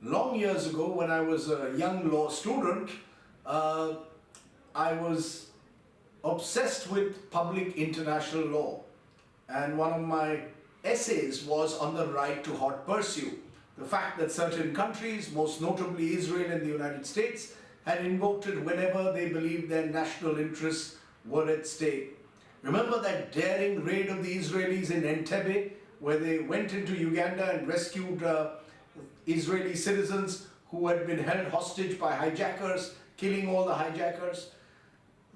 long years ago when I was a young law student, I was obsessed with public international law, and one of my essays was on the right to hot pursuit. The fact that certain countries, most notably Israel and the United States, had invoked it whenever they believed their national interests were at stake. Remember that daring raid of the Israelis in Entebbe, where they went into Uganda and rescued Israeli citizens who had been held hostage by hijackers, killing all the hijackers?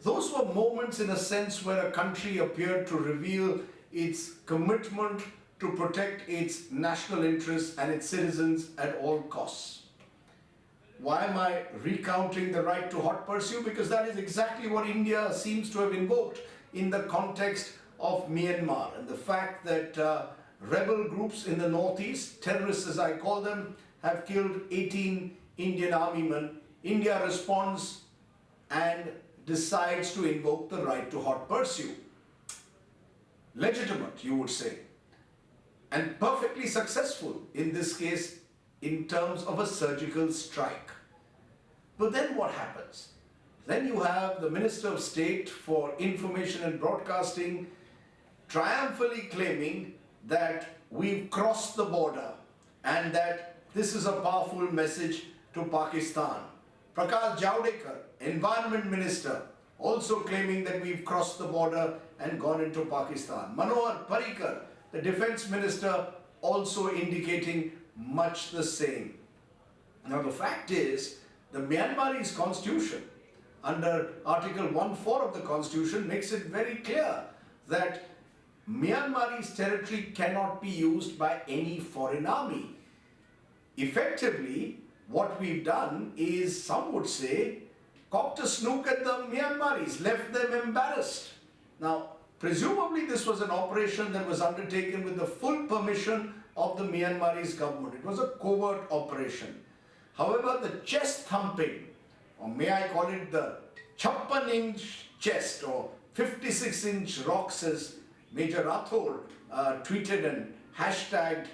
Those were moments, in a sense, where a country appeared to reveal its commitment to protect its national interests and its citizens at all costs. Why am I recounting the right to hot pursuit? Because that is exactly what India seems to have invoked in the context of Myanmar, and the fact that rebel groups in the northeast, terrorists as I call them, have killed 18 Indian army men. India responds and decides to invoke the right to hot pursuit. Legitimate, you would say, and perfectly successful in this case in terms of a surgical strike. But then what happens? Then you have the Minister of State for Information and Broadcasting triumphantly claiming that we've crossed the border and that this is a powerful message to Pakistan. Prakash Javadekar, Environment Minister, also claiming that we've crossed the border and gone into Pakistan. Manohar Parrikar, the Defence Minister, also indicating much the same. Now the fact is, the Myanmarese constitution, under Article 1(4) of the constitution, makes it very clear that Myanmarese territory cannot be used by any foreign army. Effectively, what we've done is, some would say, cocked a snook at the Myanmaris, left them embarrassed. Now, presumably this was an operation that was undertaken with the full permission of the Myanmarese government. It was a covert operation. However, the chest thumping, or may I call it the 56-inch chest or 56-inch rocks, as Major Rathore tweeted and hashtagged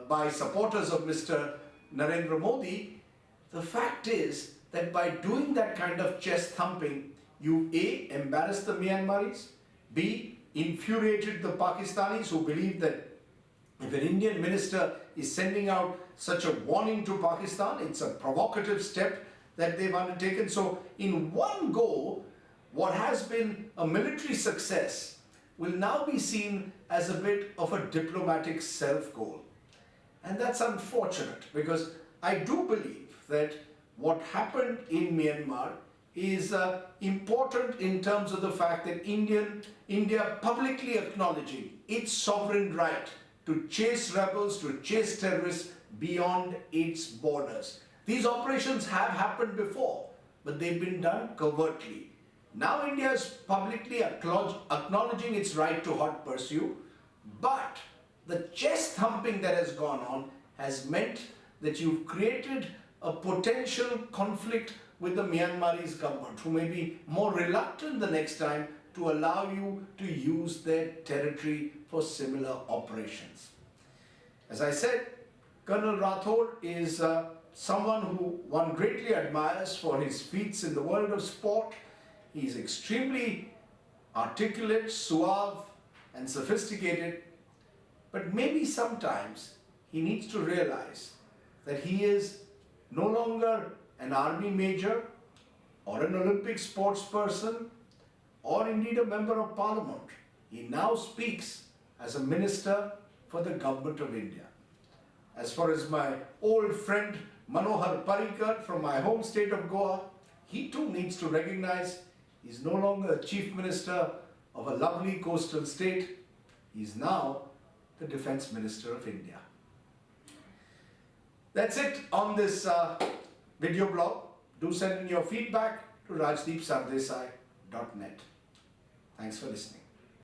by supporters of Mr. Narendra Modi, the fact is that by doing that kind of chest thumping, you A, embarrassed the Myanmaris, B, infuriated the Pakistanis who believe that if an Indian minister is sending out such a warning to Pakistan, it's a provocative step that they've undertaken. So in one go, what has been a military success will now be seen as a bit of a diplomatic self-goal. And that's unfortunate, because I do believe that what happened in Myanmar is important in terms of the fact that India publicly acknowledging its sovereign right to chase rebels, to chase terrorists beyond its borders. These operations have happened before, but they've been done covertly. Now India is publicly acknowledging its right to hot pursuit, but the chest thumping that has gone on has meant that you've created a potential conflict with the Myanmarese government, who may be more reluctant the next time to allow you to use their territory for similar operations. As I said, Colonel Rathore is someone who one greatly admires for his feats in the world of sport. He is extremely articulate, suave, and sophisticated, but maybe sometimes he needs to realize that he is no longer an army major or an Olympic sports person or indeed a member of parliament. He now speaks as a minister for the government of India. As far as my old friend Manohar Parrikar from my home state of Goa, he too needs to recognize he's no longer a chief minister of a lovely coastal state. He's now the defense minister of India. That's it on this video blog. Do send in your feedback to rajdeepsardesai.net. Thanks for listening.